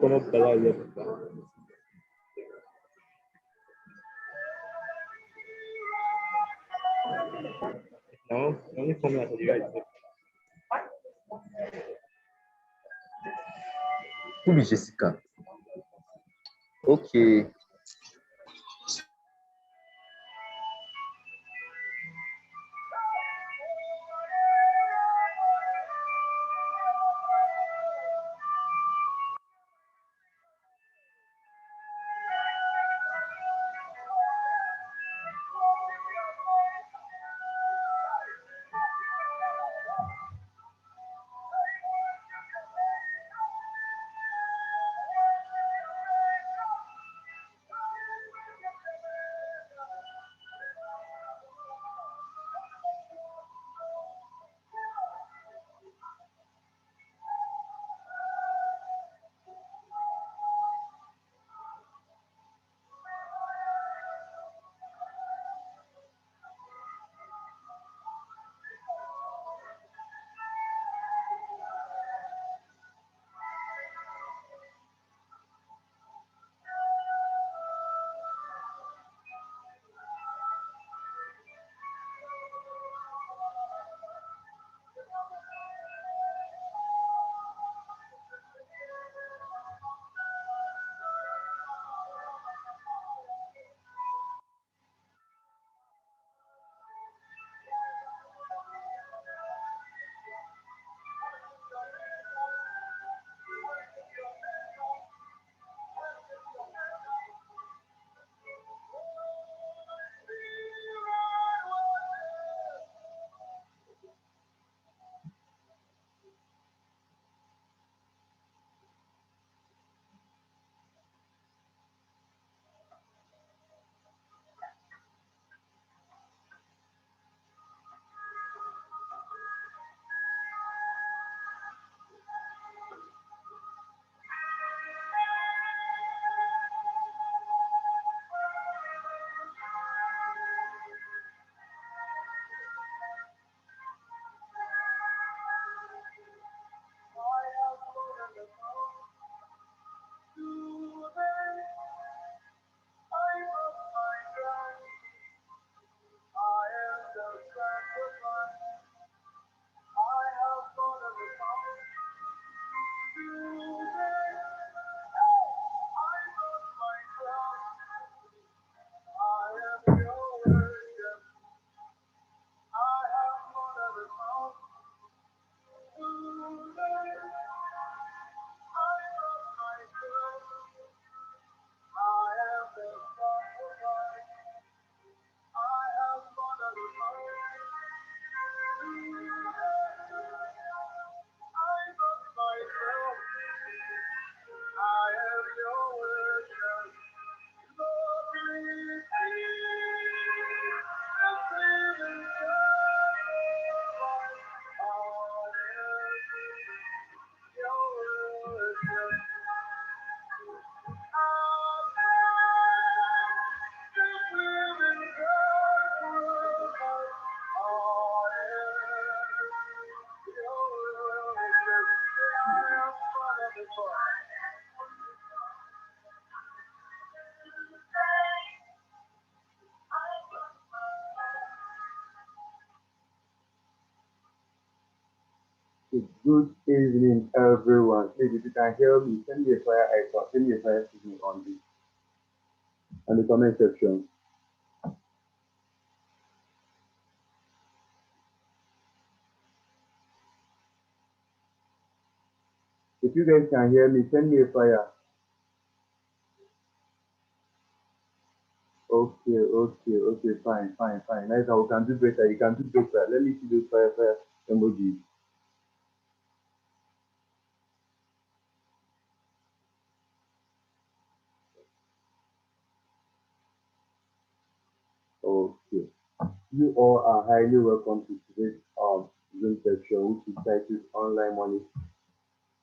Connect the live. No, only for me at the right. Who be Jessica? Okay. Good evening, everyone. Please, if you can hear me, send me a fire icon, send me a fire signal on the comment section. If you guys can hear me, send me a fire. Okay, fine. Nice, we can do better. You can do better. Let me see those fire emojis. Okay. You all are highly welcome to today's Zoom section, which is titled Online Money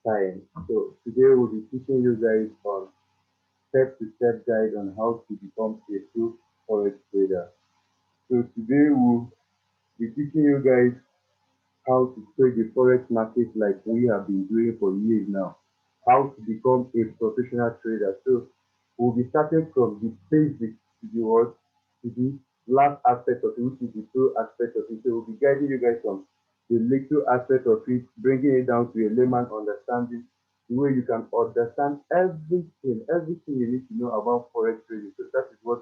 Science. So today we'll be teaching you guys on step-to-step guide on how to become a true forex trader. So today we'll be teaching you guys how to trade the forex market like we have been doing for years now, how to become a professional trader. So we'll be starting from the basics to the what to the last aspect of it, which is the pro aspect of it. So we'll be guiding you guys from the little aspect of it, bringing it down to a layman understanding, the way you can understand everything you need to know about forex trading. So that is what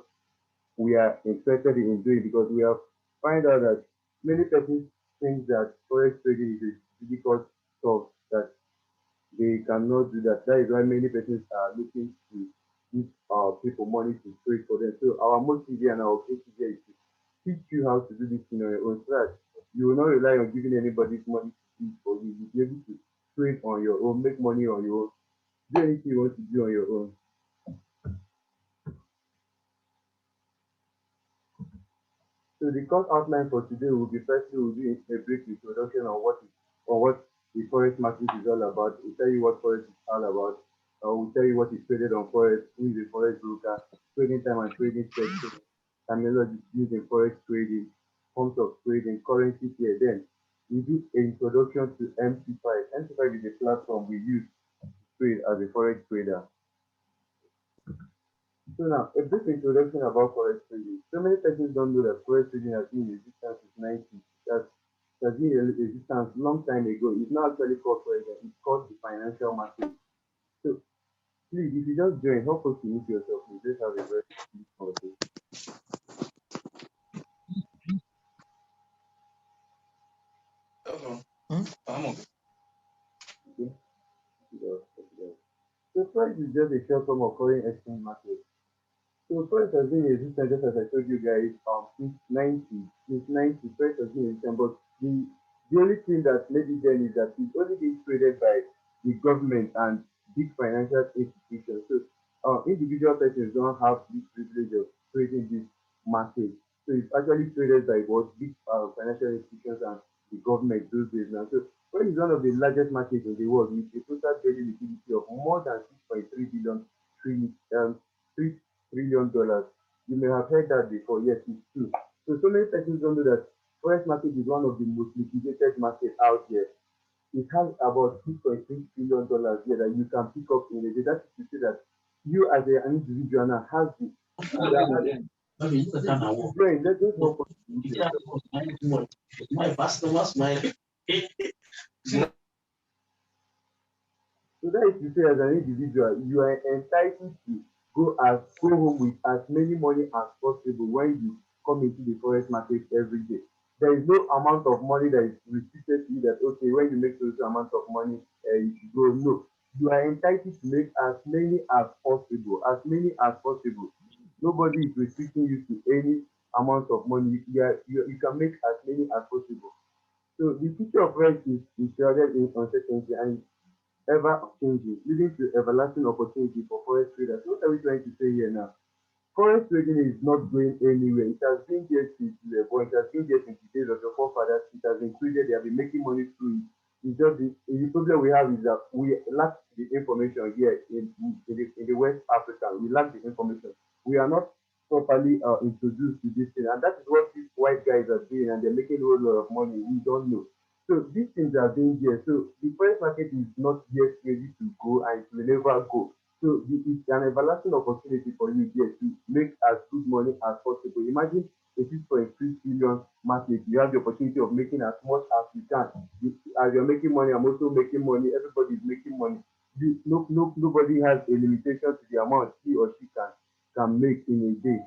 we are interested in doing because we have find out that many persons think that forex trading is a difficult stuff that they cannot do that. That is why many persons are looking to give people money to trade for them. So our motive here and our objective here is to teach you how to do this thing on your own so that you will not rely on giving anybody's money to do it for you. You'll be able to trade on your own, make money on your own, do anything you want to do on your own. So the course outline for today will be firstly we'll do a brief introduction on what the forex market is all about. We'll tell you what forex is all about. We'll tell you what is traded on forex, who is a forex broker, trading time and trading section, terminology used in forex trading, forms of trading, currency pair. Then we do an introduction to MT5. MT5 is a platform we use to trade as a forex trader. So now, a brief introduction about forex trading. So many persons don't know that forex trading has been in existence since 90s. It has been in existence long time ago. It's not actually called forex, it's called the financial market. So please, if you just join, help us to meet yourself. We just have a very good conversation. Okay. I'm okay. Okay? So forex is just a short form of foreign exchange market. So First has been in existence, just as I told you guys, since 90. Since 90, First has been in existence, but the only thing that made it then is that it's only being traded by the government and big financial institutions. So individual persons don't have this privilege of trading this market. So it's actually traded by what big financial institutions and the government those days now. So First is one of the largest markets in the world with a total daily liquidity of more than 6.3 billion $3 trillion. You may have heard that before. Yes, it's true. So many persons don't know that forex market is one of the most liquidated markets out there. It has about $2.3 trillion here that you can pick up in a day. That is to say that you as an individual now has the that has this is going. Let's just help us to meet yourself. So that is to say, as an individual, you are entitled to go home with as many money as possible when you come into the forex market every day. There is no amount of money that is restricted to you that okay, when you make those amount of money, you should go. No, you are entitled to make as many as possible, as many as possible. Nobody is restricting you to any amount of money. You can make as many as possible. So the future of forex is shrouded in uncertainty and ever changing, leading to everlasting opportunity for forex traders. What are we trying to say here now? Forex trading is not going anywhere. It has been there since we were born. It has been there since the days of your forefathers. It has been created. They have been making money through it. It's just the problem we have is that we lack the information here in the West Africa. We lack the information. We are not properly introduced to this thing, and that is what these white guys are doing, and they're making a whole lot of money. We don't know. So these things are being there. So the forex market is not yet ready to go, and it will never go. So it's an everlasting opportunity for you here to make as good money as possible. Imagine a 6.3 trillion market. You have the opportunity of making as much as you can. As you're making money, I'm also making money. Everybody is making money. Nobody has a limitation to the amount he or she can make in a day.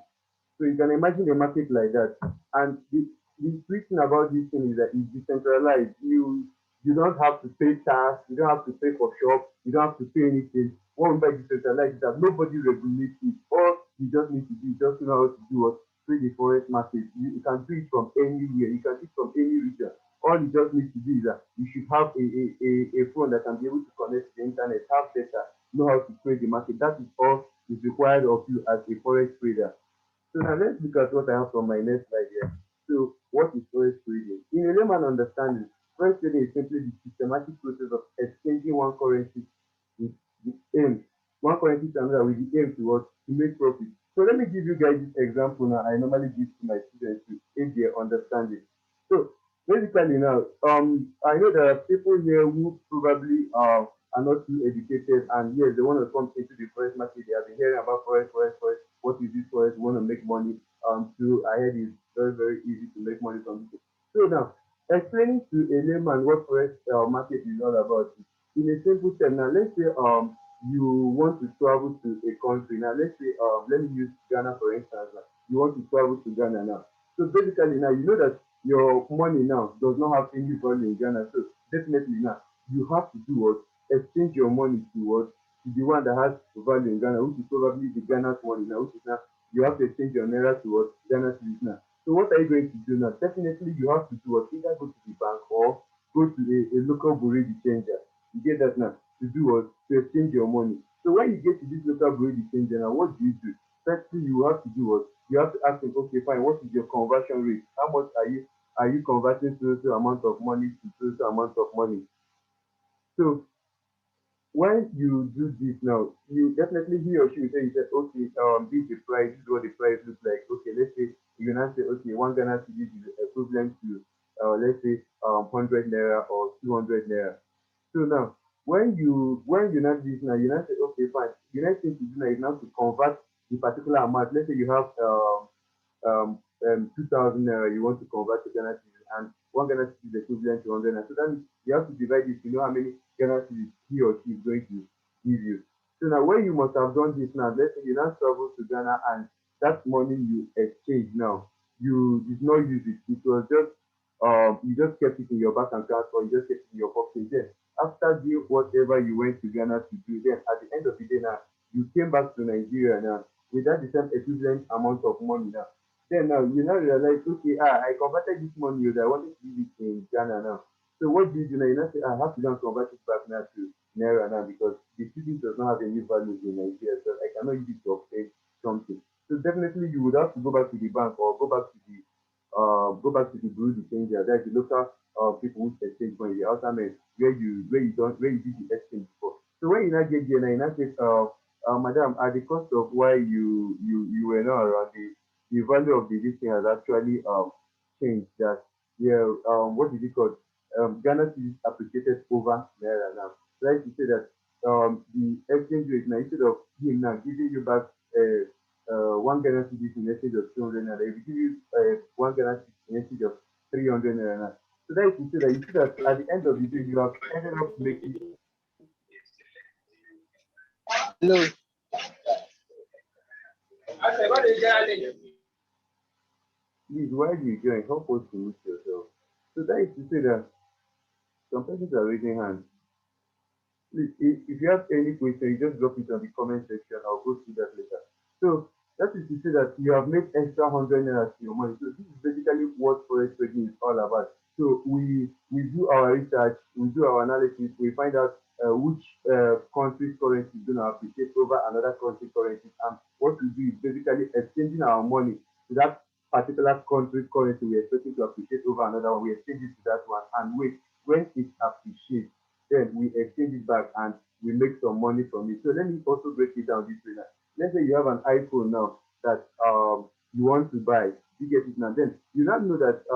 So you can imagine a market like that. And the sweet thing about this thing is that it's decentralized. You don't have to pay tax, you don't have to pay for shop, you don't have to pay anything. What we by decentralized is that nobody regulates it. All you just need to do is just know how to do what trade the forex market. You can do it from anywhere, you can do it from any region. All you just need to do is that you should have a phone that can be able to connect to the internet, have data, know how to trade the market. That is all is required of you as a forex trader. So now let's look at what I have from my next slide here. So what is forex trading? In a layman understanding, forex trading is simply the systematic process of exchanging with the aim, one currency to another with the aim to what? To make profit. So let me give you guys this example now I normally give to my students to aid their understanding. So Basically now, I know there are people here who probably are not too educated, and yes, they want to come into the forest market. They have been hearing about forest. What is this forest? We want to make money. So I heard it's very, very easy to make money from it. So now, explaining to a layman what forest market is all about, in a simple term. Now, let's say you want to travel to a country. Now, let's say let me use Ghana for instance. Now. You want to travel to Ghana now. So basically now you know that your money now does not have any value in Ghana. So definitely now you have to do what? Exchange your money to what? To the one that has value in Ghana, which is probably the Ghana's money now, which is now you have to exchange your naira to what? Ghana cedis now. So what are you going to do now? Definitely you have to do what? Either go to the bank or go to a local bureau de changer. You get that now? To do what? To exchange your money. So when you get to this local bureau de changer now, what do you do? Firstly, you have to do what? You have to ask him, okay, fine, what is your conversion rate? How much are you converting so amount of money to so amount of money? So when you do this now, you definitely he or she will say, okay, this is the price, this is what the price looks like. Okay, let's say you now say, okay, one Ghana cedi is equivalent to let's say 100 naira or 200 naira. So now, when you not this now, you not say, okay, fine. The next thing to do now is now to convert the particular amount. Let's say you have 2,000 naira you want to convert to Ghana cedis, and one Ghana cedi is equivalent to 100 naira. So that means you have to divide it to know how many Ghana cedis he or she is going to give you. So now, when you must have done this now, let's say you now travel to Ghana and that money you exchange now, you did not use it. It was just you just kept it in your bank account or you just kept it in your pocket. Then after doing whatever you went to Ghana to do, then at the end of the day now, you came back to Nigeria now without the same equivalent amount of money now. Then now you now realize, okay, I converted this money that I wanted to use it in Ghana now. So what do you do now? You now say, I have to go and convert it back now to Naira now because the city does not have any value in Nigeria, so I cannot use it to obtain something. So definitely you would have to go back to the bank or go back to the bureau de change. That's the local people who exchange money, the outer men where you did the exchange before. So when you now get there, now you now say, madam, at the cost of why you were not around, the value of the this thing has actually changed. That yeah, what is it called? Ghana is appreciated over naira now. Like to say that the exchange rate now instead of him now giving you back one Ghana cedi in exchange of 200 naira, if you give you one Ghana cedi in exchange of 300 naira now. So that is to say that you see that at the end of the day you have ended up making. Hello. Please, why do you join? Help us to mute yourself. So that is to say that some persons are raising hands. Please, if you have any question, you just drop it on the comment section. I'll go through that later. So that is to say that you have made extra 100 naira to your money. So this is basically what forex trading is all about. So we do our research, we do our analysis, we find out which country's currency is going to appreciate over another country's currency, and what we do is basically exchanging our money to that particular country's currency we're expecting to appreciate over another one. We exchange it to that one, and wait, when it appreciates, then we exchange it back and we make some money from it. So let me also break it down this way now. Let's say you have an iPhone now that you want to buy. You get it now. Then you now know that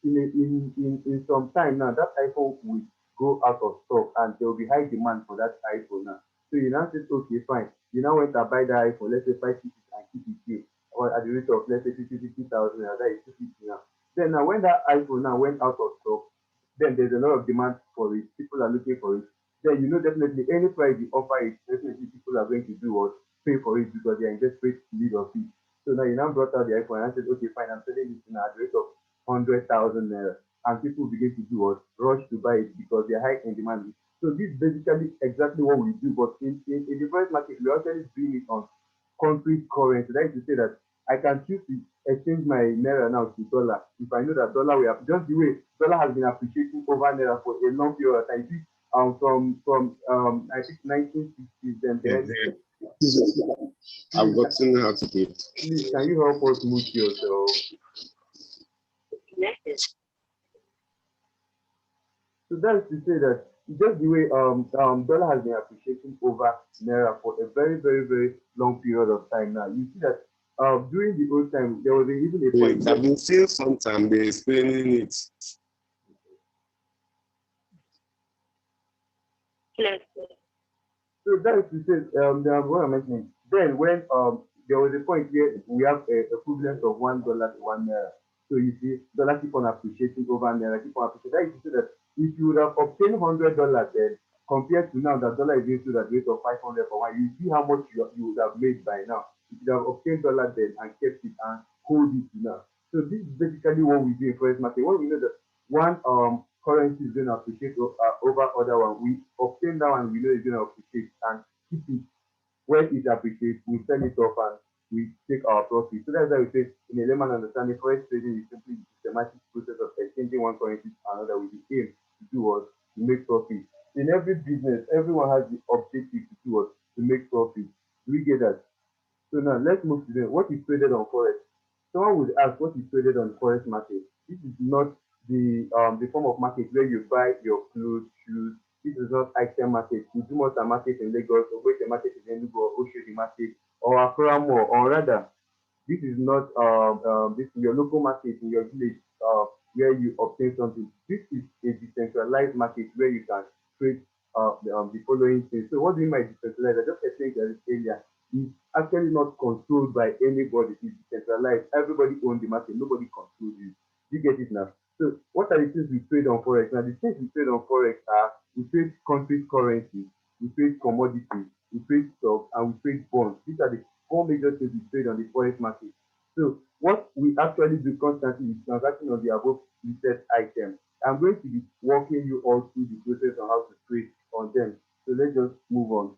in some time now that iPhone will go out of stock and there will be high demand for that iPhone now. So you now say, okay, fine. You now went and buy the iPhone, let's say 550 and keep it here. Or at the rate of let's say 50,000 now, that is 250 now. Then now when that iPhone now went out of stock, then there's a lot of demand for it. People are looking for it. Then you know definitely any price you offer it, definitely people are going to do what? Pay for it because they are in desperate need of it. So now you now brought out the iPhone and I said, okay, fine, I'm selling this at the rate of 100,000 naira. And people begin to do what? Rush to buy it because they're high in demand. So this is basically exactly what we do, but in the forex market, we actually doing it on country currency. That is to say that I can choose to exchange my naira now to dollar if I know that dollar will just the way dollar has been appreciating over naira for a long period of time. From I think 1960s and then. I've gotten how to do it. Please, can you help us mute yourself? So that's to say that just the way dollar has been appreciating over naira for a very very very long period of time now. You see that during the old time there was even a Wait, point. I've been seeing sometime they're explaining it. Yes. So that is to say, what I'm mentioning. Then when there was a point where we have a equivalent of $1 to 1 naira. So you see, dollar keep on appreciating over naira, keep on appreciating. That is to say that if you would have obtained $100 then compared to now that dollar is into that rate of 500 for one, you see how much you would have made by now. If you have obtained dollar then and kept it and hold it now. So this is basically what we do in forex market. When we know that one currency is going to appreciate over other one, we obtain that one we know it's going to appreciate and keep it. When it appreciates, we sell it off and we take our profit. So that's why we say in a layman understanding, forex trading is simply the systematic process of exchanging one currency to another with the aim to do what? To make profit. In every business, everyone has the objective to do what? To make profit. Do we get that? So now let's move to what is traded on forex. Someone would ask what is traded on forex market. This is not the form of market where you buy your clothes, shoes. This is not item market. We do most market in Lagos, or wait the market in Enugu, or Oshodi market, or Accra Mall, or rather, this is not this is your local market in your village where you obtain something. This is a decentralized market where you can trade the following things. So what do you mean by decentralized? I just explained that earlier. It's actually not controlled by anybody. It's decentralized. Everybody owns the market. Nobody controls it. You get it now? So what are the things we trade on forex? Now the things we trade on forex are we trade country currency, we trade commodities, we trade stocks, and we trade bonds. These are the four major things we trade on the forex market. So what we actually do constantly is transacting on the above listed items. I'm going to be walking you all through the process on how to trade on them. So let's just move on.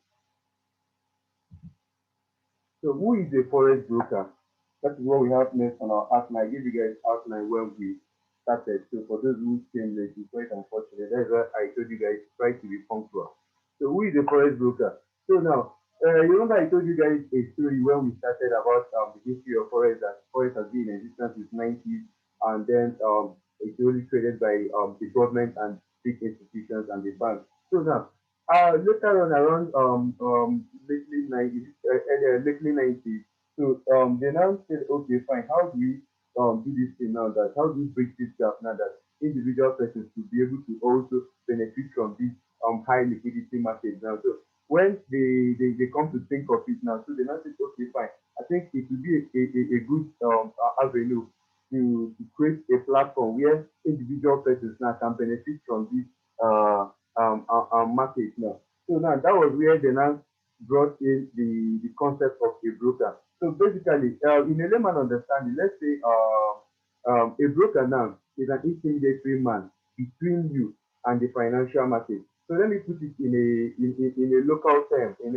So who is a forex broker? That is what we have next on our outline. I gave you guys outline when we started. So for those who came late, it's quite unfortunate. That's why I told you guys try to be punctual. So who is a forex broker? So now, you remember I told you guys a story when we started about the history of forex, that forex has been in existence since 90s, and then it's only traded by the government and big institutions and the banks. So now, later on around lately 90s, lately 90s, so they now said, okay, fine, how do we do this thing now? That how do we break this gap now that individual persons to be able to also benefit from this high liquidity market now? So when they come to think of it now, so they now say, okay, fine, I think it would be a good avenue to create a platform where individual persons now can benefit from this market now. So now that was where they now brought in the concept of a broker. So basically, in a layman understanding, let's say a broker now is an intermediary man between you and the financial market. So let me put it in a local term, with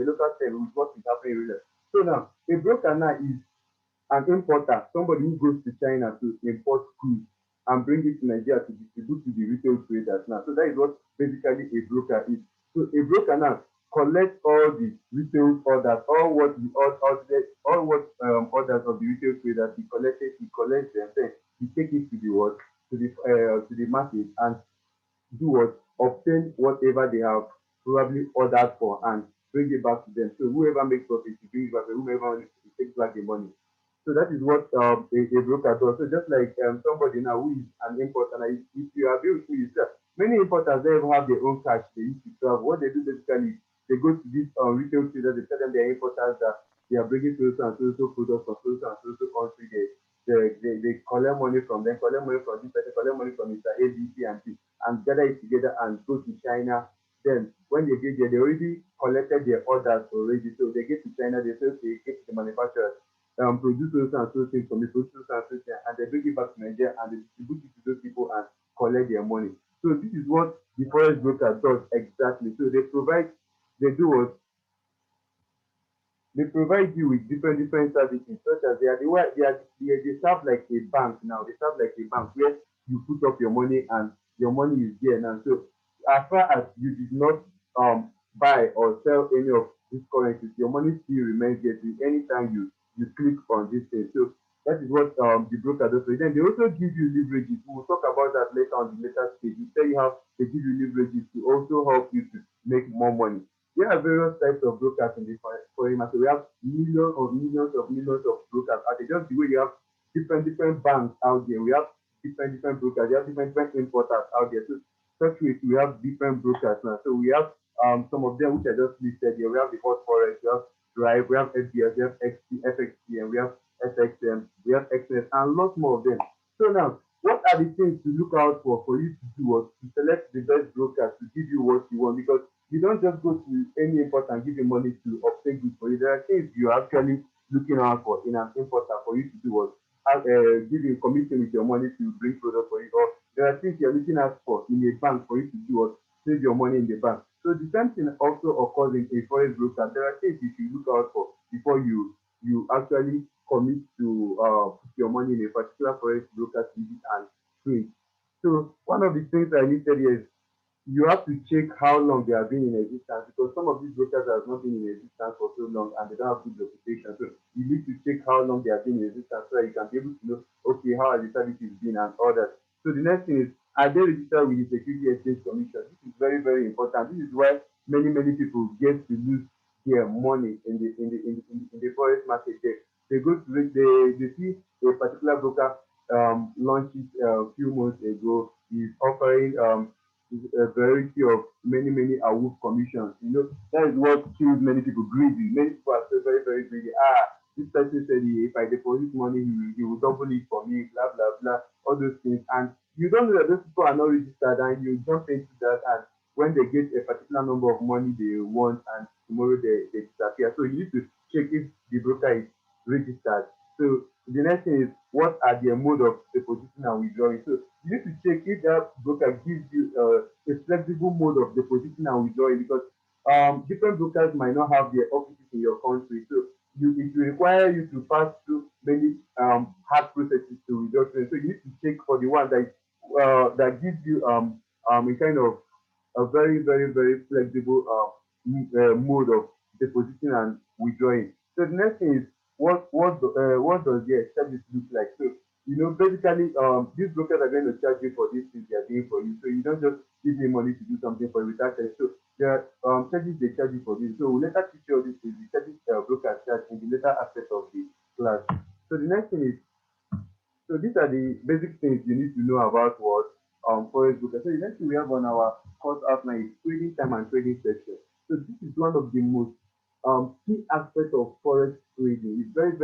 what is happening really. So now, a broker now is an importer, somebody who goes to China to import goods and bring it to Nigeria to distribute to the retail traders now. So that is what basically a broker is. So a broker now collects all the retail orders, all what orders of the retail traders he collects them, then he takes it to the market and do what? Obtain whatever they have probably ordered for and bring it back to them. So whoever makes profit, he brings back, whoever takes back the money. So that is what a broker does. So just like somebody now who is an importer, now, if you are able to yourself, many importers they have their own cash they used to travel. What they do basically, they go to these retail traders, they tell them they're importers that they are bringing so and so products from so and so country. They collect money from them, collect money from this person, collect money from Mr. ABC and gather it together and go to China. Then when they get there, they already collected their orders already. So they get to China, they say, okay, get to the manufacturers, produce those and so things for me, produce those and so things, and they bring it back to Nigeria and they distribute it to those people and collect their money. So this is what the forex broker does exactly. So they do what? They provide you with different services, such as they serve like a bank now. They serve like a bank where you put up your money and your money is there now. So as far as you did not buy or sell any of these currencies, your money still remains there till anytime you click on this thing. So that is what the broker does. So then they also give you leverages. We will talk about that later on the later stage. We tell you how they give you leverages to also help you to make more money. There are various types of brokers in the foreign market. We have millions of brokers out there. Just the way you have different banks out there. We have different brokers. We have different importers out there. So such way we have different brokers now. So we have some of them which I just listed here. We have the Hot Forex, we have Drive, we have FBS, we have FXTM, we have FXM, we have XS, and lots more of them. So now, what are the things to look out for you to do was to select the best broker to give you what you want, because you don't just go to any importer and give you money to obtain goods for you. There are things you're actually looking out for in an importer for you to do was giving commission with your money to bring products for you, or there are things you're looking out for in a bank for you to do was save your money in the bank. So the same thing also occurs in a forex broker. There are things you should look out for before you actually commit to put your money in a particular forex broker to use and trade. So one of the things I listed here is you have to check how long they have been in existence, because some of these brokers have not been in existence for so long and they don't have good reputation. So you need to check how long they have been in existence so that you can be able to know, okay, how has the services been and all that. So the next thing is, are they registered with the Security Exchange Commission? This is very, very important. This is why many people get to lose their money in the forex market. They go to they see a particular broker launch it a few months ago. Is offering a variety of many awoof commissions. You know, that is what kills many people greedy. Many people are so very greedy. This person said if I deposit money, he will double it for me, blah blah blah, all those things. And you don't know that those people are not registered, and you jump into that, and when they get a particular number of money they want, and tomorrow they disappear. So you need to check if the broker is registered. So the next thing is, what are their mode of depositing and withdrawing? So you need to check if that broker gives you a flexible mode of depositing and withdrawing, because different brokers might not have their offices in your country. So it will require you to pass through many hard processes to withdraw. So you need to check for the one that gives you a kind of a very flexible mode of depositing and withdrawing. So the next thing is, what does their service look like? So basically, these brokers are going to charge you for these things they are doing for you. So you don't just give me money to do something for you without charge. So there are charges they charge you for this. So we'll later teach you all these things. The charges brokers charge in the later aspect of the class. So the next thing is, so these are the basic things you need to know about what forex broker. So the next thing we have on our course outline is trading time and trading section. So this is one of the most key aspects of forex trading. It's very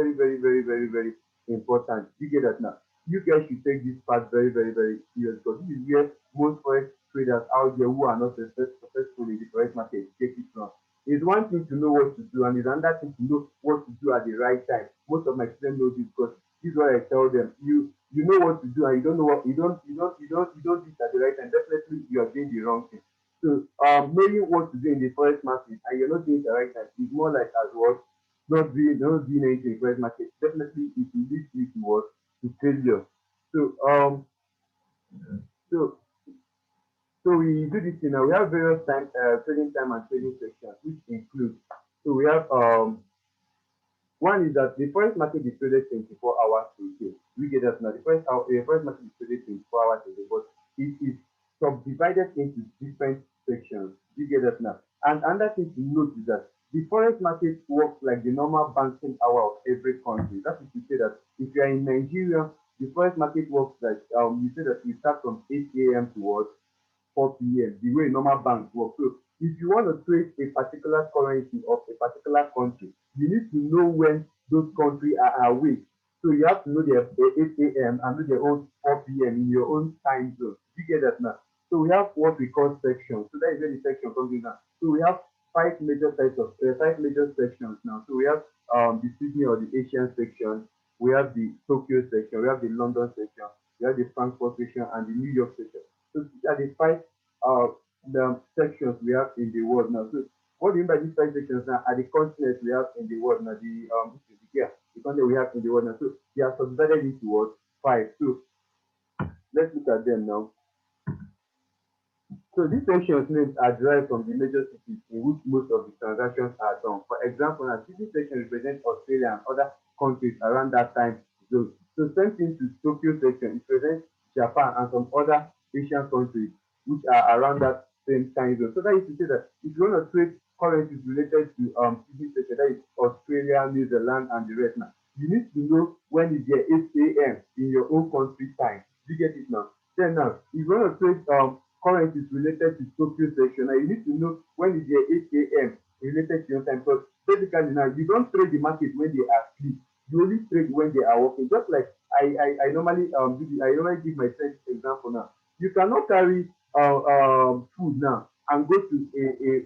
important. You get that now. You guys should take this part very serious, because this is where most forex traders out there who are not successful in the forex market get it wrong. It's one thing to know what to do, and it's another thing to know what to do at the right time. Most of my students know this, because this is what I tell them. You know what to do, and you don't know what you don't do it at the right time. Definitely you are doing the wrong thing. So knowing what to do in the forex market and you're not doing it at the right time is more like as what not doing anything in the forex market. Definitely it will lead you to what, to failure. So so so we do this thing now. We have various trading time and trading sections, which include, so we have one is that the forex market is traded 24 hours a day. We get that now. The forex market is traded 24 hours a day, but it is subdivided into different sections. You get that now. And another thing to note is that the forex market works like the normal banking hour of every country. That is to say that if you are in Nigeria, the forex market works like you say that you start from 8 a.m. towards 4 p.m. the way normal banks work. So if you want to trade a particular currency of a particular country, you need to know when those countries are awake. So you have to know their 8 a.m. and know their own 4 p.m. in your own time zone. You get that now? So we have what we call sections. So that is where the section comes in now. So we have five major sections now. So we have the Sydney or the Asian section, we have the Tokyo section, we have the London section, we have the Frankfurt section, and the New York section. So these are the five the sections we have in the world now. So what do you mean by these five sections now? Are the continents we have in the world now? The continent we have in the world now. So they are subdivided into what? Five. So let's look at them now. So these sections names are derived from the major cities in which most of the transactions are done. For example, now Sydney section represents Australia and other countries around that time zone. So same thing to Tokyo section, it represents Japan and some other Asian countries which are around that same time zone. So that is to say that if you want to trade currencies related to Sydney section, that is Australia, New Zealand, and the rest now, you need to know when is their 8 a.m. in your own country time. You get it now? Then now, if you want to trade currencies related to Tokyo section. Now you need to know when is your 8 a.m. related to your time. Because basically now you don't trade the market when they are asleep. You only trade when they are working. Just like I normally I normally give my friends example now. You cannot carry food now and go to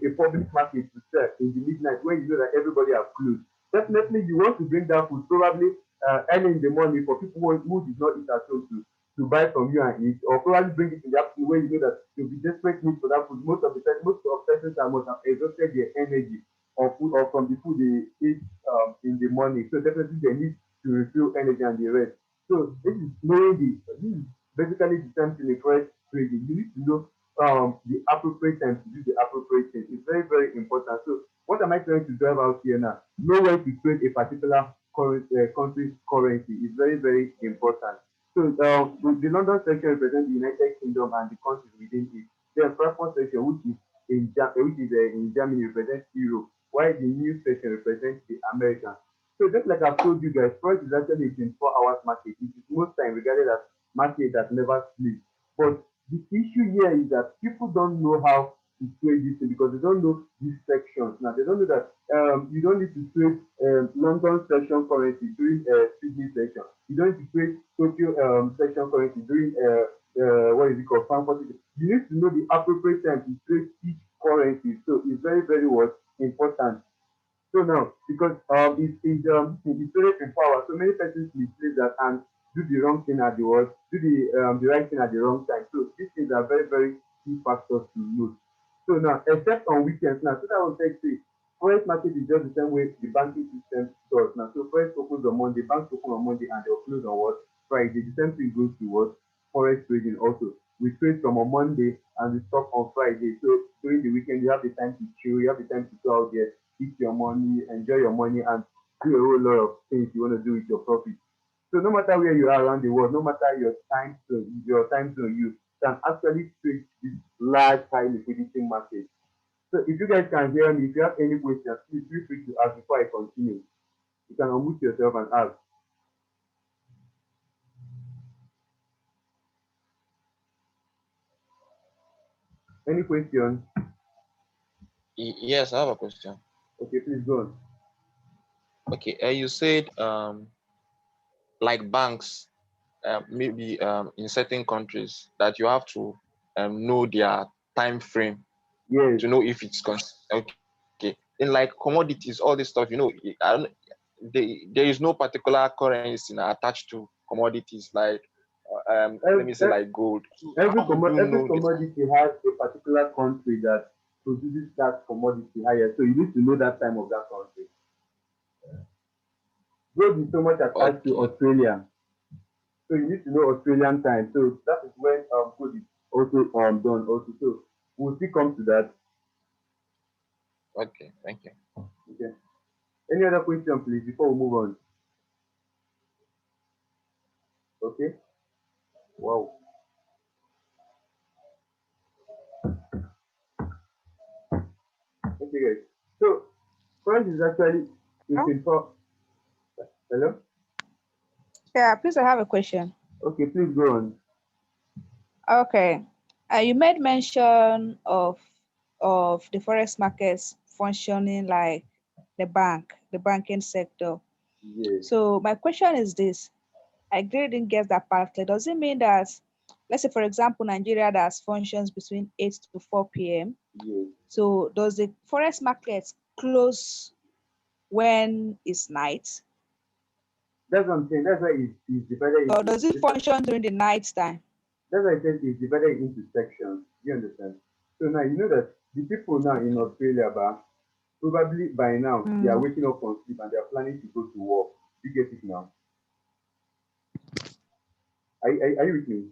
a public market to sell in the midnight when you know that everybody are closed. Definitely you want to bring that food probably early in the morning for people who did not eat at home to buy from you and eat, or probably bring it in the afternoon when you know that you'll be desperate need for that food. Most of the time, most of persons are must have exhausted their energy or food or from the food they eat in the morning. So definitely they need to refill energy and the rest. So this is knowing this is basically the time to request trading. You need to know the appropriate time to do the appropriate thing. It's very, very important. So what am I trying to drive out here now? Know when to trade a particular country's currency is very, very important. So the London section represents the United Kingdom and the countries within it. The Frankfurt section, which is in Germany, represents Europe, while the new section represents the Americans. So just like I've told you guys, Forex is actually a 24 hours market. It is most time regarded as market that never sleeps. But the issue here is that people don't know how to trade this thing because they don't know these sections. Now they don't know that you don't need to trade London section currency during Sydney section. You don't need to trade Tokyo section currency during what is it called Frankfurt. You need to know the appropriate time to trade each currency. So it's very, very important. So now, because it's traded in power, so many persons misplace that and do the wrong thing at the worst, do the right thing at the wrong time. So these things are very, very key factors to note. So now, except on weekends, now, so that was like say, forex market is just the same way the banking system does. Now, so forex opens on Monday, banks open on Monday, and they'll close on what? Friday. The same thing goes to what? Forex trading also. We trade from on Monday and we stop on Friday. So during the weekend, you have the time to chill, you have the time to go out there, eat your money, enjoy your money, and do a whole lot of things you want to do with your profit. So no matter where you are around the world, no matter your time zone, you can actually trade this large high liquidity market. So if you guys can hear me, if you have any questions, please feel free to ask before I continue. You can unmute yourself and ask. Any questions? Yes, I have a question. Okay, please go on. Okay, you said like banks, maybe in certain countries that you have to know their time frame Yes, to know if it's okay. Okay, in like commodities, all this stuff, there is no particular currency attached to commodities like let me say every, like gold. So how would you every know this? commodity has a particular country that produces that commodity higher. So you need to know that time of that country. Gold is so much attached to Okay, Australia. So you need to know Australian time. So that is when gold is also done also. So we'll still come to that. okay, thank you. Okay. Any other question, please, before we move on? Okay. Wow. Okay, guys. So first is actually it's Oh, in for hello. yeah, please, I have a question. Okay, please go on. Okay. You made mention of the forex markets functioning like the banking sector. Yes. So my question is this. I really didn't get that part clear. Does it mean that, let's say, for example, Nigeria that functions between 8 to 4 p.m. Yes. So does the forex market close when it's night? That's what I'm saying. That's why it's divided Or into does it function during the night time? that's why I said it's divided into sections. You understand? So now you know that the people now in Australia, probably by now they are Mm, waking up from sleep and they are planning to go to work. You get it now? Are you with me?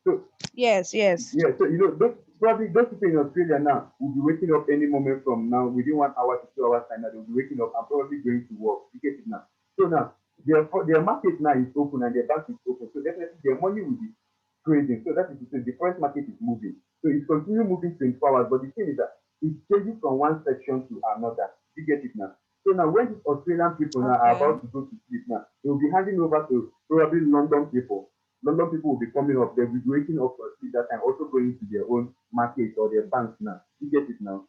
So yes, yes. yeah, so probably those people in Australia now will be waking up any moment from now, within 1 hour to 2 hours time. Now they'll be waking up and probably going to work. You get it now? So now their market now is open and their bank is open. So definitely their money will be trading. So that is to say the forex market is moving. So it's continue moving 24 hours. But the thing is that it changes from one section to another. You get it now? So now when these Australian people now are Okay. about to go to sleep now, they will be handing over to probably London people. London people will be coming up, they'll be waking up for sleep that time, also going to their own market or their banks now. You get it now?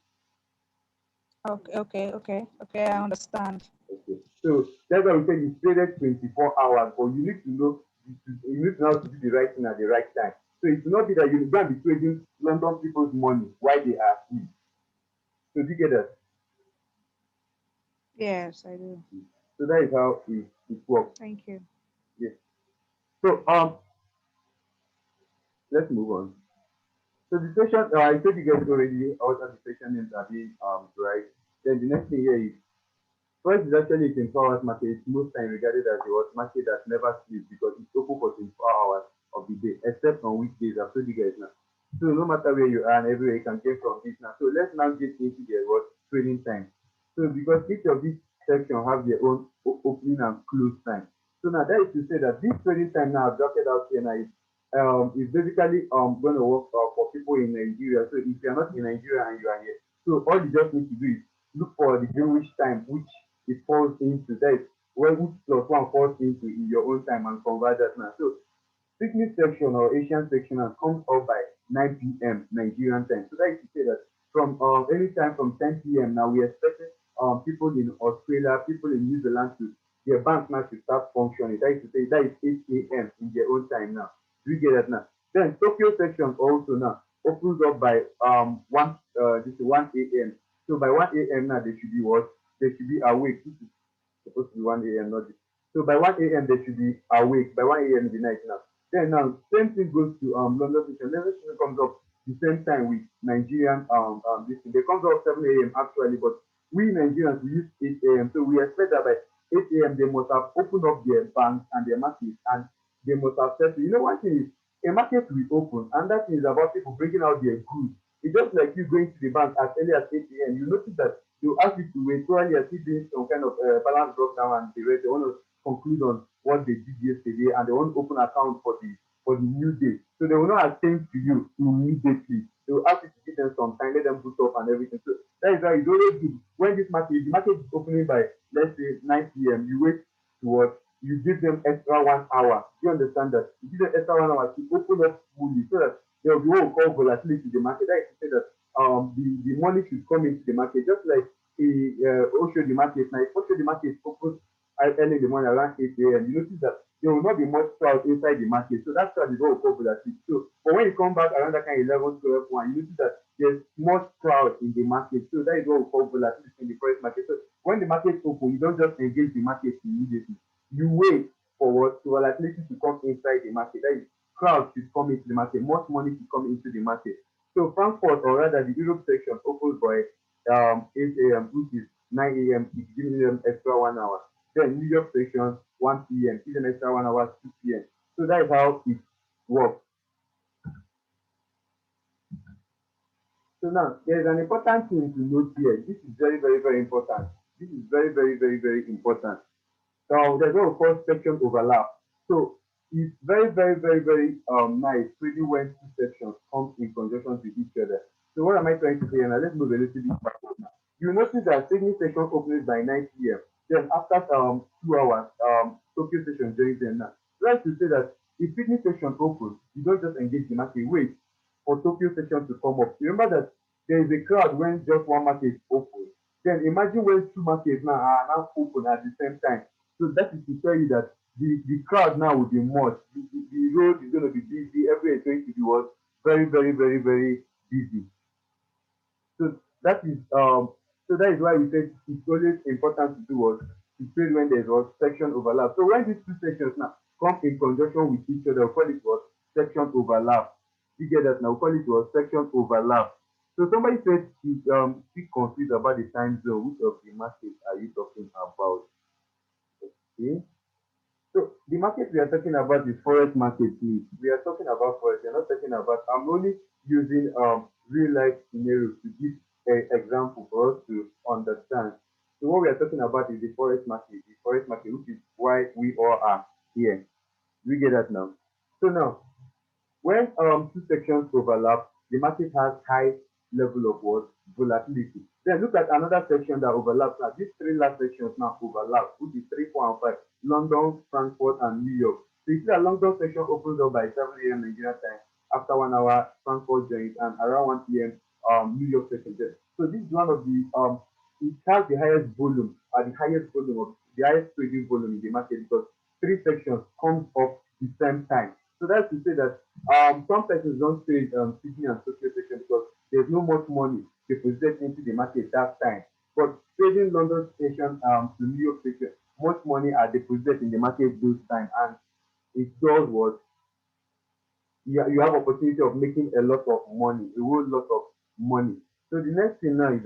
Okay, I understand. Okay. So that's why we say it's traded 24 hours, but you need to know, you need to know how to do the right thing at the right time. So it will not be that you're going to be trading London people's money while they are asleep. So do you get that? Yes, I do. So that is how it works. Thank you. Yes. So let's move on. So the session, I told you guys already all the session names are being right. Then the next thing here is first is actually a 24 hours market. It's most time regarded as a what market that never sleeps because it's open for 24 hours of the day, except on weekdays. I've told you guys now. So no matter where you are and everywhere you can get from this now. So let's now get into the what trading time. So because each of these section have their own opening and close time. So now that is to say that this trading time now I've drafted out here now is basically going to work for people in Nigeria. So if you're not in Nigeria and you are here, so all you just need to do is look for the Greenwich time, which it falls into that, where which plus one falls into in your own time and convert that now. So picnic section or Asian section comes up by 9 p.m. Nigerian time. So that is to say that from any time from 10 p.m. now we are expecting people in Australia, people in New Zealand to their bank now to start functioning. That is to say that is 8 a.m. in their own time now. Do you get that now? Then Tokyo section also now opens up by 1 a.m. So by 1 a.m. now they should be what? They should be awake. This is supposed to be 1 a.m. not this. So by 1 a.m. they should be awake. By 1 a.m. in the night now. Then now same thing goes to London station. London station comes up the same time with Nigerian this thing. They comes up 7 a.m. actually, but we Nigerians we use 8 a.m. So we expect that by 8 a.m. they must have opened up their banks and their markets and they must have said, you know, one thing is a market will open, and that is about people bringing out their goods. It's just like you going to the bank as early as 8 a.m. You notice that you ask you to wait, probably you're still doing some kind of balance drop down and the rest. They want to conclude on what they did yesterday and they want to open account for the new day. So they will not attend to you immediately. They will ask you to give them some time, let them boot up and everything. So that is why it's always good when this market, if the market is opening by let's say 9 p.m. You wait towards you give them extra 1 hour. You understand that? You give them extra 1 hour to open up fully so that there will be what we call volatility in the market. That is to say that the money should come into the market, just like the Osho the market. Now, if Osho the market opens early in the morning around 8 a.m., you notice that there will not be much crowd inside the market. So that's what is what we call volatility. So, but when you come back around that kind of 11, 12, 1, you notice that there's much crowd in the market. So that is what we call volatility in the forex market. So when the market opens, you don't just engage the market immediately. You wait for what volatility to come inside the market. That is, crowds should come into the market, much money should come into the market. So Frankfurt, or rather the Europe section, opens by 8 a.m., which is 9 a.m., it's giving them extra 1 hour. Then New York section, 1 p.m., give them extra 1 hour, 2 p.m. So that is how it works. So now, there's an important thing to note here. This is very, very, very important. This is very, very, very, very important. So there's what we call section overlap. So it's very, very, very, very nice really when two sections come in conjunction with each other. So what am I trying to say now? Let's move a little bit backward now. You notice that Sydney section opens by 9 p.m. Then after 2 hours, Tokyo session joins them now. Right to say that if Sydney section opens, you don't just engage the market, wait for Tokyo session to come up. Remember that there is a crowd when just one market opens. Then imagine when two markets now are now open at the same time. So that is to tell you that the crowd now will be much. The road is going to be busy. Everywhere is going to be what very, very, very, very busy. So that is why we said it's always important to do what to trade when there's what section overlap. So when these two sections now come in conjunction with each other, we call it what section overlap. You get that now? We call it what section overlap. So somebody said he's still confused about the time zone. Which of the markets are you talking about? Okay. So the market we are talking about is forex market. We are talking about forex. We're not talking about. I'm only using real life scenarios to give an example for us to understand. So what we are talking about is the forex market. The forex market, which is why we all are here. We get that now. So now, when two sections overlap, the market has high level of what volatility. Then look at another section that overlaps. Now these three last sections now overlap, which is 3, 4, and 5. London, Frankfurt, and New York. So you see that London session opens up by 7 a.m. Nigeria time. After 1 hour, Frankfurt joins, and around 1 p.m. New York session. So this is one of the it has the highest volume, the highest trading volume in the market because three sections comes up the same time. So that's to say that some sections don't trade Sydney and Tokyo section because there's no much money deposited into the market that time. But trading London station to New York station, much money are deposited in the market those time, and it does what you have opportunity of making a lot of money, a whole lot of money. So the next thing now is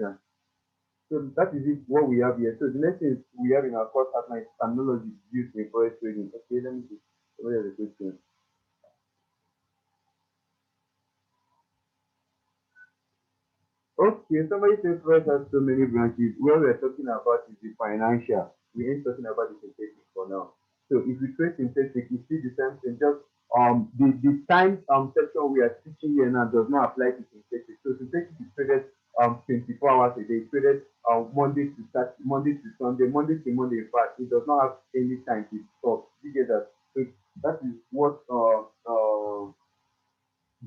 so that is it what we have here. So the next thing we have in our course outline is terminology used in forex trading. Okay, let me see. What are the questions? Okay, somebody says forex has so many branches. What we're talking about is the financial. We ain't talking about the synthetic for now. So if you trade synthetic, you see the same thing. Just the time section we are teaching here now does not apply to synthetic. So synthetic is traded 24 hours a day. It's traded Monday to Sunday, Monday to Monday. In fact, it does not have any time to stop. You get that? So that is what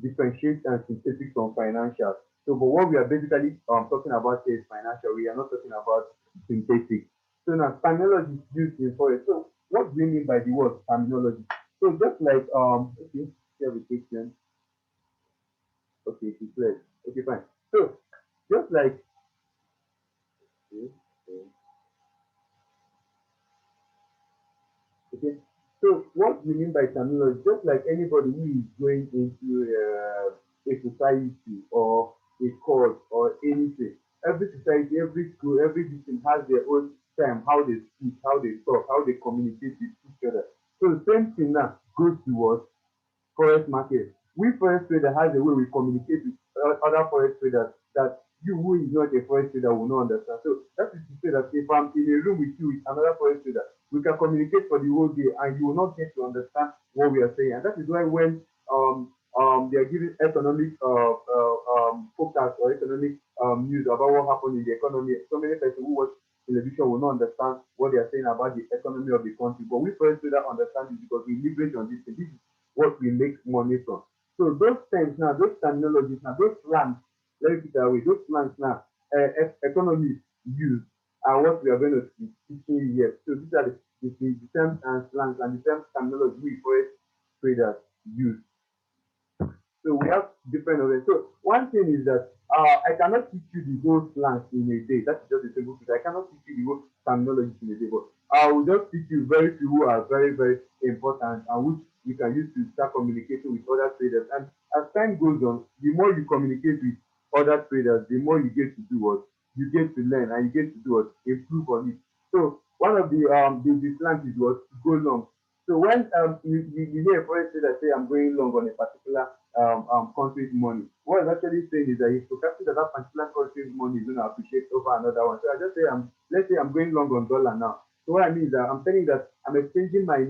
differentiates synthetic from financial. So, but what we are basically talking about here is financial. We are not talking about synthetic. So now terminology is used in forex. So what do we mean by the word terminology? So just like okay, here we question. Okay, it's clear. Okay, fine. So just like okay, okay. So what we mean by terminology, just like anybody who is going into a society or a course or anything, every society, every school, every system has their own time, how they speak, how they talk, how they communicate with each other. So the same thing now goes towards forex market. We forex trader has a way we communicate with other forex traders that you who is not a forex trader will not understand. So that is to say that if I'm in a room with you with another forex trader, we can communicate for the whole day and you will not get to understand what we are saying. And that is why when they are giving economic forecast or economic news about what happened in the economy, so many people who watch television will not understand what they are saying about the economy of the country. But we forex traders understand it because we leverage on this. This is what we make money from. So those terms now, those terminologies now, those slangs, let me put it that way, those slangs now, economists use are what we are going to be teaching here. So these are the terms and slangs and the terms terminology we forex traders use. So we have different of it. So one thing is that I cannot teach you the whole slangs in a day. That's just a simple truth. I cannot teach you the whole terminology in a day, but I will just teach you very few who are very, very important and which you can use to start communicating with other traders. And as time goes on, the more you communicate with other traders, the more you get to do what you get to learn and you get to do what improve on it. So one of the slangs is what go long. So when you hear a foreign trader say I'm going long on a particular country's money, what I'm actually saying is that he's forecasting that that particular country's money is going to appreciate over another one. So I just say let's say I'm going long on dollar now. So what I mean is that I'm telling you that I'm exchanging my